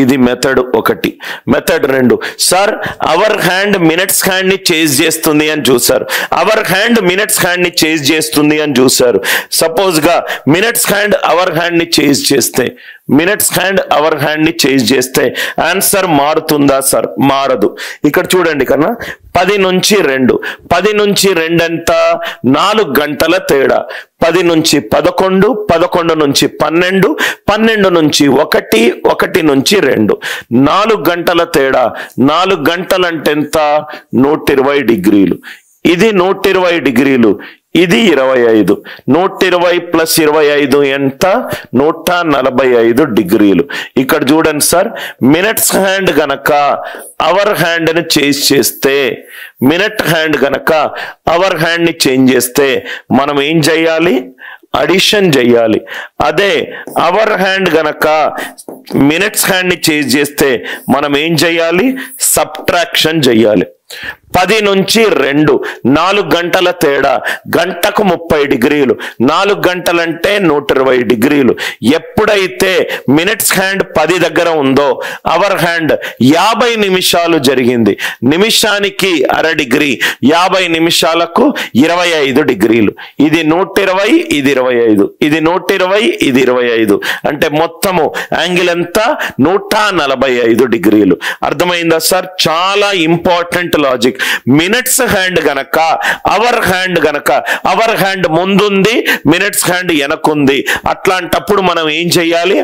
ఇది మెథడ్ ఒకటి. మెథడ్ రెండు, sir our hand minutes hand ని చేంజ్ చేస్తుంది అని చూసారు. అవర్ హ్యాండ్ మినిట్స్ హ్యాండ్ ని చేంజ్ చేస్తుంది అని చూసారు. సపోజ్ గా మినిట్స్ హ్యాండ్ అవర్ హ్యాండ్ ని చేంజ్ చేస్తే, మినిట్స్ హ్యాండ్ అవర్ హ్యాండ్ ని చేంజ్ చేస్తే ఆన్సర్ మారుతుందా సార్? మారదు. ఇక్కడ చూడండి కన్నా 10 నుంచి 2, 10 నుంచి 2 ఎంత? 4 గంటల తేడా. 10 నుంచి 11, 11 నుంచి 12, 12 నుంచి 1, 1 నుంచి 2, 4 గంటల తేడా. 4 గంటలంటే ఎంత? 120 డిగ్రీలు. ఇది 120 డిగ్రీలు, ఇది 25. 120 ప్లస్ 25 ఎంత? 145 డిగ్రీలు. ఇక్కడ చూడండి సార్, మినిట్స్ హ్యాండ్ గనక అవర్ హ్యాండ్ ని చేంజ్ చేస్తే, మినిట్ హ్యాండ్ గనక అవర్ హ్యాండ్ ని చేంజ్ చేస్తే మనం ఏం చేయాలి? అడిషన్ చెయ్యాలి. అదే అవర్ హ్యాండ్ గనక మినిట్స్ హ్యాండ్ ని చేంజ్ చేస్తే మనం ఏం చేయాలి? సబ్ట్రాక్షన్ చెయ్యాలి. 10 నుంచి 2, 4 గంటల తేడా. గంటకు 30 డిగ్రీలు. 4 గంటలంటే 120 డిగ్రీలు. ఎప్పుడైతే మినిట్స్ హ్యాండ్ 10 దగ్గర ఉందో అవర్ హ్యాండ్ 50 నిమిషాలు జరిగింది. నిమిషానికి అర డిగ్రీ, 50 నిమిషాలకు 25 డిగ్రీలు. ఇది 120, ఇది 25, ఇది 120, ఇది 25. అంటే మొత్తము యాంగిల్ ఎంత? 145 డిగ్రీలు. అర్థమైందా సార్? చాలా ఇంపార్టెంట్ లాజిక్. మినిట్స్ హ్యాండ్ గనక అవర్ హ్యాండ్ గనక, అవర్ హ్యాండ్ ముందుంది, మినిట్స్ హ్యాండ్ వెనకుంది, అట్లాంటప్పుడు మనం ఏం చెయ్యాలి?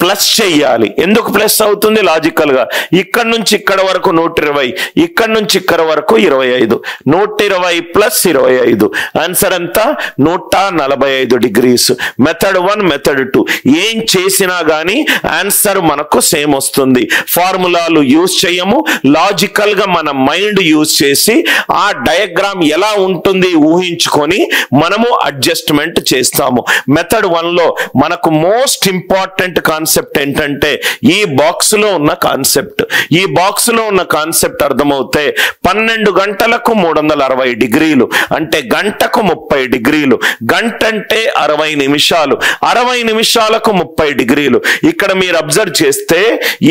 ప్లస్ చెయ్యాలి. ఎందుకు ప్లస్ అవుతుంది? లాజికల్ గా ఇక్కడ నుంచి ఇక్కడ వరకు 120, ఇక్కడ నుంచి ఇక్కడ వరకు 25, 120 ప్లస్ 25 ఆన్సర్ ఎంత? 145 డిగ్రీస్. మెథడ్ 1, మెథడ్ 2 ఏం చేసినా గానీ ఆన్సర్ మనకు సేమ్ వస్తుంది. ఫార్ములాలు యూజ్ చేయము, లాజికల్ గా మన మైండ్ యూజ్ చేసి ఆ డయాగ్రామ్ ఎలా ఉంటుంది ఊహించుకొని మనము అడ్జస్ట్మెంట్ చేస్తాము. మెథడ్ 1 లో మనకు మోస్ట్ ఇంపార్టెంట్ కాన్సెప్ట్ ఏంటంటే ఈ బాక్స్ లో ఉన్న కాన్సెప్ట్. ఈ బాక్స్ లో ఉన్న కాన్సెప్ట్ అర్థమవుతే 12 గంటలకు 360 డిగ్రీలు అంటే గంటకు 30 డిగ్రీలు. గంట అంటే 60 నిమిషాలు, 60 నిమిషాలకు 30 డిగ్రీలు. ఇక్కడ మీరు అబ్జర్వ్ చేస్తే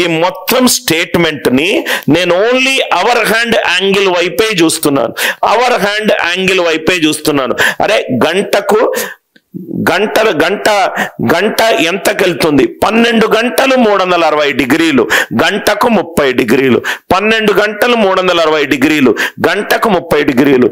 ఈ మొత్తం స్టేట్మెంట్ ని నేను ఓన్లీ అవర్ హ్యాండ్ యాంగిల్ వైపే చూస్తున్నాను. అవర్ హ్యాండ్ యాంగిల్ వైపే చూస్తున్నాను. అరే గంటకు గంట ఎంతకెళ్తుంది? 12 గంటలు 360 డిగ్రీలు, గంటకు 30 డిగ్రీలు. 12 గంటలు 360 డిగ్రీలు, గంటకు 30 డిగ్రీలు.